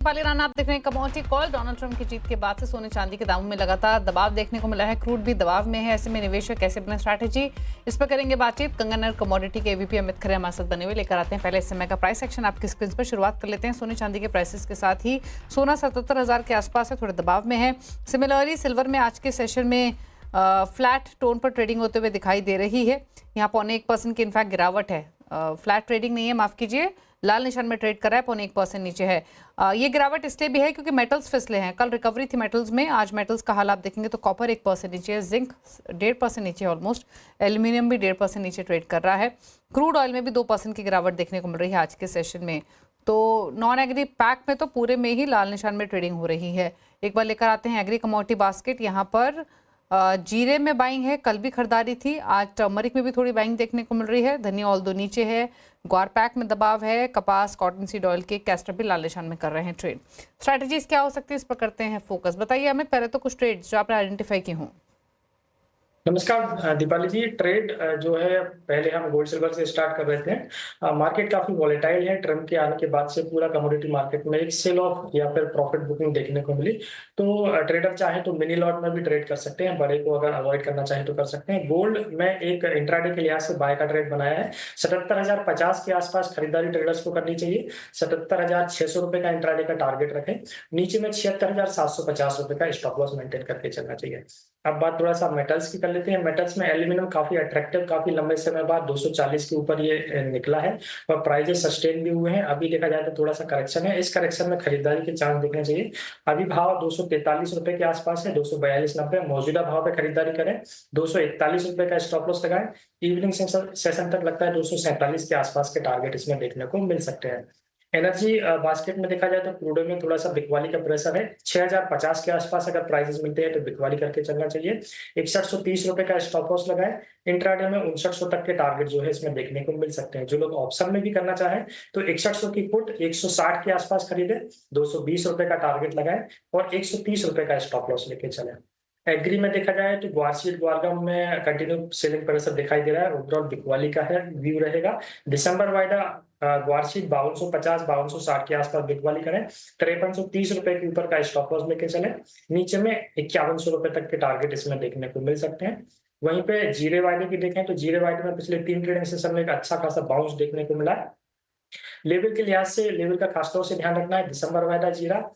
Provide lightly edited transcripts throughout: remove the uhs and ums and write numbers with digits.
पाली राना आप देख रहे हैं कमोडिटी कॉल। डोनाल्ड ट्रंप की जीत के बाद से सोने चांदी के दामों में लगातार दबाव देखने को मिला है। क्रूड भी दबाव में है। ऐसे में निवेशक कैसे बने स्ट्रैटेजी, इस पर करेंगे बातचीत। कंगनर कमोडिटी के एवीपी अमित खरे हमारे साथ बने हुए लेकर आते हैं। पहले इस समय का प्राइस एक्शन आपकी स्क्रीन पर शुरुआत कर लेते हैं। सोने चांदी के प्राइसेस के साथ ही सोना 77,000 के आसपास है, थोड़े दबाव में है। सिमिलरली सिल्वर में आज के सेशन में फ्लैट टोन पर ट्रेडिंग होते हुए दिखाई दे रही है। यहाँ 0.1% की इनफैक्ट गिरावट है। फ्लैट ट्रेडिंग नहीं है, माफ कीजिए, लाल निशान में ट्रेड कर रहा है, 0.1% नीचे है। ये गिरावट इसलिए भी है क्योंकि मेटल्स फिसले हैं। कल रिकवरी थी मेटल्स में, आज मेटल्स का हाल आप देखेंगे तो कॉपर 1% नीचे है, जिंक 1.5% नीचे है ऑलमोस्ट, एल्यूमिनियम भी 1.5% नीचे ट्रेड कर रहा है। क्रूड ऑयल में भी 2% की गिरावट देखने को मिल रही है आज के सेशन में। तो नॉन एग्री पैक में तो पूरे में ही लाल निशान में ट्रेडिंग हो रही है। एक बार लेकर आते हैं एग्री कमोडिटी बास्केट। यहाँ पर जीरे में बाइंग है, कल भी खरीदारी थी। आज टर्मरिक में भी थोड़ी बाइंग देखने को मिल रही है। धनिया ऑल दो नीचे है। ग्वार पैक में दबाव है। कपास, कॉटन सीड ऑयल के कैस्टर भी लाल निशान में कर रहे हैं ट्रेड। स्ट्रैटेजीज क्या हो सकती है, इस पर करते हैं फोकस। बताइए हमें पहले तो कुछ ट्रेड्स जो आपने आइडेंटिफाई की हों। नमस्कार दीपाली जी। ट्रेड जो है, पहले हम गोल्ड सिल्वर से स्टार्ट कर रहे थे। मार्केट काफी वॉलेटाइल है। ट्रम्प के आने के बाद से पूरा कमोडिटी मार्केट में एक सेल ऑफ या फिर प्रॉफिट बुकिंग देखने को मिली। तो ट्रेडर चाहे तो मिनी लॉट में भी ट्रेड कर सकते हैं, बड़े को अगर अवॉइड करना चाहे तो कर सकते हैं। गोल्ड में एक इंट्राडे के लिहाज से बाय का ट्रेड बनाया है। 77,050 के आसपास खरीदारी ट्रेडर्स को करनी चाहिए। 77,600 रुपए का इंट्राडे का टारगेट रखें। नीचे में 76,750 रुपए का स्टॉप लॉस मेंटेन करके चलना चाहिए। अब बात थोड़ा सा मेटल्स की कर लेते हैं। मेटल्स में एल्यूमिनियम काफी अट्रैक्टिव, काफी लंबे समय बाद 240 के ऊपर ये निकला है और प्राइजेस सस्टेन भी हुए हैं। अभी देखा जाए तो थोड़ा सा करेक्शन है, इस करेक्शन में खरीदारी के चांस देखने चाहिए। अभी भाव 243 रुपए के आसपास है, 242.90 मौजूदा भाव पे खरीदारी करें। 241 रुपए का स्टॉप लॉस लगाएं। इवनिंग सेशन तक लगता है 247 के आसपास के टारगेट इसमें देखने को मिल सकते हैं। एनर्जी बास्केट में देखा जाए तो क्रूड में थोड़ा सा बिकवाली का प्रेशर है। 6050 के आसपास अगर प्राइसेस मिलते हैं तो बिकवाली करके चलना चाहिए। 6130 रुपए का स्टॉप लॉस लगाएं। इंट्राडे में 5900 तक के टारगेट जो है इसमें देखने को मिल सकते हैं। जो लोग ऑप्शन में भी करना चाहें तो 6100 की पुट 160 के आसपास खरीदे, 220 रुपए का टारगेट लगाए और 130 रुपए का स्टॉप लॉस लेके चले। एग्री में देखा जाए तो ग्वारसीड ग्वारगम में कंटिन्यू सेलिंग प्रेशर दिखाई दे रहा है। ओवरऑल बिकवाली का है व्यू रहेगा। दिसंबर वाइडा ग्वारसीड 5250 5260 के आसपास बिकवाली करें। 5330 रुपए के ऊपर का स्टॉप लॉस लेके चले। नीचे में 5100 रुपए तक के टारगेट इसमें देखने को मिल सकते हैं। वहीं पे जीरे वाइडे की देखें तो जीरे वाइडे में पिछले 3 ट्रेडिंग सेशन में एक अच्छा खासा बाउंस देखने को मिला है। लेवल के लिहाज से लेवल का खासतौर से ध्यान रखना है। दिसंबर वाइडा जीरा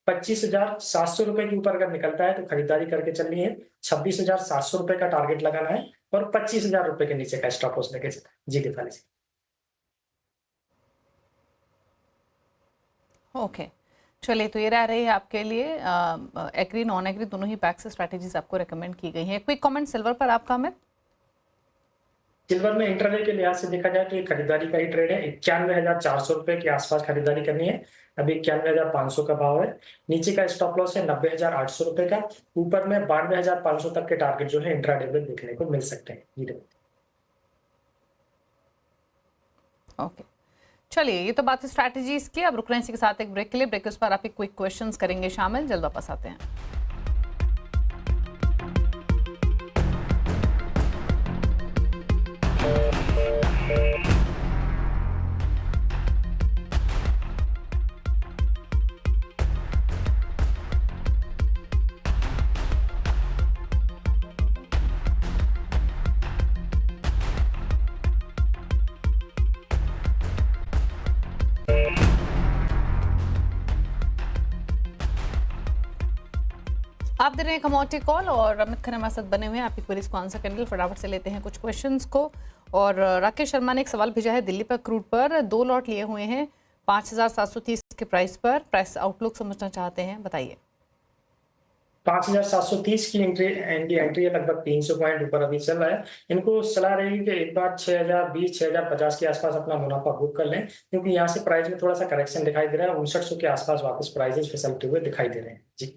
25,700 रुपए के ऊपर अगर निकलता है तो खरीदारी करके चलनी है। 26,700 रुपए का टारगेट लगाना है और 25,000 रुपए के नीचे का स्टॉप लॉस लेके चलना है। जी दीपाली जी। ओके, चलिए, तो ये रह रही है आपके लिए एग्री नॉन एग्री दोनों ही पैक से स्ट्रैटेजीज आपको रेकमेंड की गई हैं। क्विक कमेंट सिल्वर पर आपका अमित। सिल्वर में इंट्राडे के लिहाज से देखा जाए तो ये खरीदारी का ही ट्रेड है। 91,400 रुपए के आसपास खरीदारी करनी है। अभी 91,500 का भाव है। नीचे का स्टॉप लॉस है 90,800 रुपए का। ऊपर में 92,500 तक के टारगेट जो है इंट्राडे में देखने को मिल सकते हैं। ओके, चलिए, ये तो बात है स्ट्रैटेजीज की। अब रुक रहे हैं इसी के साथ एक ब्रेक के लिए। ब्रेक के उस पर आपके क्विक क्वेश्चंस करेंगे शामिल। जल्द वापस आते हैं। आप दे रहे हैं कमोडिटी कॉल और अमित खन्ना हमारे साथ बने हुए हैं आपकी क्वेरीज को आंसर करने के लिए। फटाफट से लेते हैं कुछ क्वेश्चंस को। और राकेश शर्मा ने एक सवाल भेजा है। दिल्ली पर क्रूड पर 2 लॉट लिए हुए हैं 5,730 के प्राइस पर। प्राइस आउटलुक समझना चाहते हैं, बताइए। 5,730 की एंट्री है, लगभग 300 पॉइंट ऊपर अभी चल रहा है। इनको सलाह रहेगी कि एक बार 6,020 6,050 के आसपास अपना मुनाफा बुक कर लें, क्योंकि यहाँ से प्राइस में थोड़ा सा करेक्शन दिखाई दे रहा है। 5900 के आसपास वापस प्राइसेस फिसलते हुए दिखाई दे रहे हैं। जी,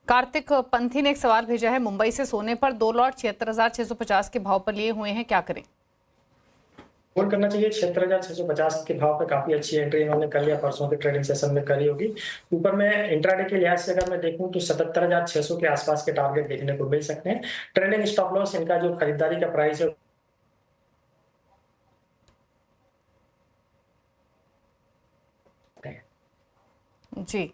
कार्तिक पंथी ने एक सवाल भेजा है। मुंबई से सोने पर 2 लॉट 76,650 के भाव पर लिए हुए हैं, क्या करें? होल्ड करना चाहिए। 76,650 के भाव पे काफी अच्छी एंट्री इन्होंने कर लिया, परसों के ट्रेडिंग सेशन में करी होगी। ऊपर में इंट्राडे के लिहाज से अगर मैं देखूं तो 77,600 के आसपास के टारगेट देखने को मिल सकते हैं। ट्रेडिंग स्टॉप लॉस इनका जो खरीदारी का प्राइस है सकते हैं। जी,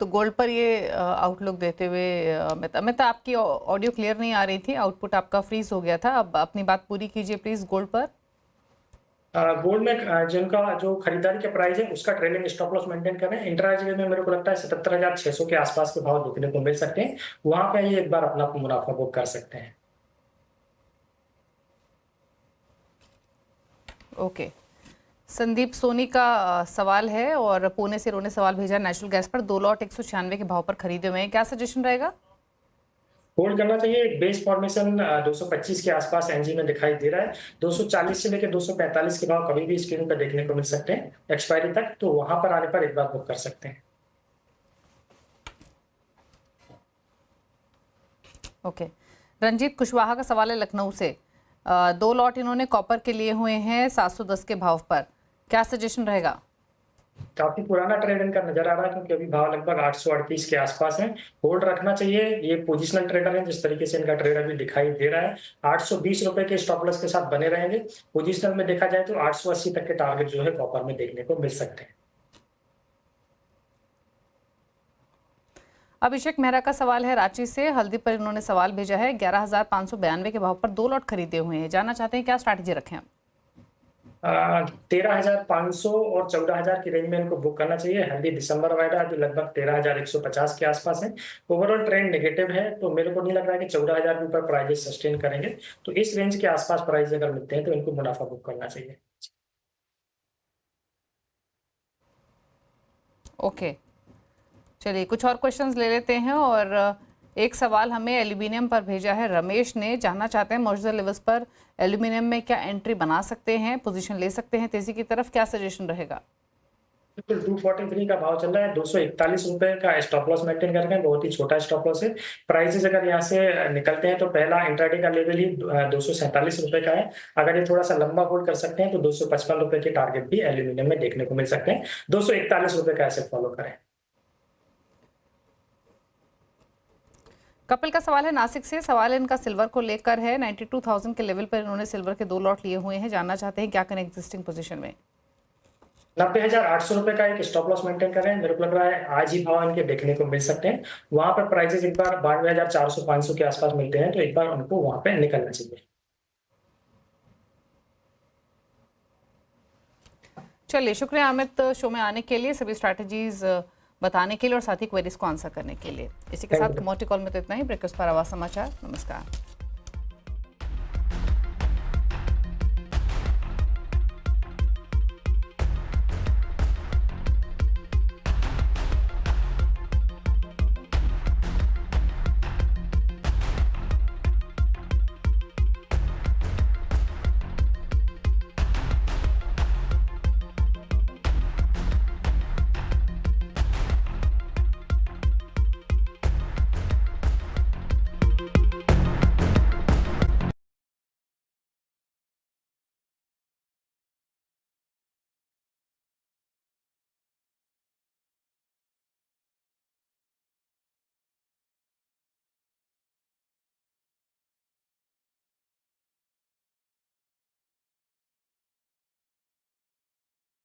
तो गोल्ड पर ये आउटलुक देते हुए अमित, आपकी ऑडियो क्लियर नहीं आ रही थी, आउटपुट आपका फ्रीज हो गया था। अब अपनी बात पूरी कीजिए प्लीज गोल्ड पर। गोल्ड में जिनका जो खरीदारी के प्राइस है उसका ट्रेलिंग स्टॉप लॉस मेंटेन करें। इंट्राडे में मेरे को लगता है 77,600 के आसपास के भाव देखने को मिल सकते हैं, वहां पे ये एक बार अपना मुनाफा बुक कर सकते हैं। ओके, संदीप सोनी का सवाल है और पुणे से उन्होंने सवाल भेजा नेचुरल गैस पर 2 लॉट 196 के भाव पर खरीदे हुए हैं, क्या सजेशन रहेगा? होल्ड करना चाहिए। बेस फॉर्मेशन 225 के आसपास एनजी में दिखाई दे रहा है। 240 से लेकर 245 के भाव कभी भी स्क्रीन पर देखने को मिल सकते हैं एक्सपायरी तक, तो वहां पर आने पर एक बार बुक कर सकते हैं। ओके, रंजीत कुशवाहा का सवाल है लखनऊ से। 2 लॉट इन्होंने कॉपर के लिए हुए हैं 710 के भाव पर, क्या सजेशन रहेगा? काफी पुराना ट्रेड इनका नजर आ रहा है, क्योंकि अभी भाव लगभग 838 के आसपास है। होल्ड रखना चाहिए। ये पोजिशनल ट्रेडर है, जिस तरीके से इनका ट्रेड अभी दिखाई दे रहा है 820 रुपए के स्टॉप लॉस के साथ बने रहेंगे। पोजिशनल में देखा जाए तो 880 तक के टारगेट जो है कॉपर में देखने को मिल सकते हैं। अभिषेक मेहरा का सवाल है रांची से, हल्दी पर इन्होंने सवाल भेजा है 11,592 के भाव पर 2 लॉट खरीदे हुए हैं, जानना चाहते हैं क्या स्ट्रैटेजी रखें हम? 13,500 और 14,000 की रेंज में इनको बुक करना चाहिए। हल्दी दिसंबर वायदा अभी लगभग 13,150 के आसपास है। ओवरऑल ट्रेंड नेगेटिव है, तो मेरे को नहीं लग रहा है कि 14,000 के ऊपर प्राइजेस सस्टेन करेंगे। तो इस रेंज के आसपास प्राइस अगर मिलते हैं तो इनको मुनाफा बुक करना चाहिए। ओके, चलिए कुछ और क्वेश्चंस ले लेते हैं। और एक सवाल हमें एल्यूमिनियम पर भेजा है रमेश ने, जानना चाहते हैं मौजूदा लेवल्स पर एल्यूमिनियम में क्या एंट्री बना सकते हैं, पोजीशन ले सकते हैं तेजी की तरफ, क्या सजेशन रहेगा? बिल्कुल 243 का भाव चल रहा है। 241 रुपए का स्टॉप लॉस मेंटेन कर रहे हैं, बहुत ही छोटा स्टॉप लॉस है। प्राइसेस अगर यहाँ से निकलते हैं तो पहला इंट्राडे का लेवल ही 247 रुपए का है। अगर ये थोड़ा सा लंबा होल्ड कर सकते हैं तो 255 रुपए के टारगेट भी एल्यूमिनियम में देखने को मिल सकते हैं। 241 रुपए का ऐसे फॉलो करें। कपिल का सवाल है नासिक से, सवाल है इनका सिल्वर को लेकर है। 92,000 के लेवल पर इन्होंने सिल्वर के 2 लॉट लिए हुए हैं, जानना चाहते हैं क्या करें एग्जिस्टिंग पोजीशन में? 90,800 रुपए का एक स्टॉप लॉस मेंटेन कर रहे हैं। मेरे को लग रहा है आज ही भाव इनके देखने को मिल सकते हैं। वहां पर प्राइसेस एक बार 92,400-500 के आसपास मिलते हैं, तो एक बार उनको वहां पे निकलना चाहिए। चलिए शुक्रिया अमित शो में आने के लिए, सभी स्ट्रैटेजीज बताने के लिए और साथ ही क्वेरीज को आंसर करने के लिए। इसी के साथ कमोडिटी कॉल में तो इतना ही। ब्रेकफास्ट पर आवाज समाचार, नमस्कार।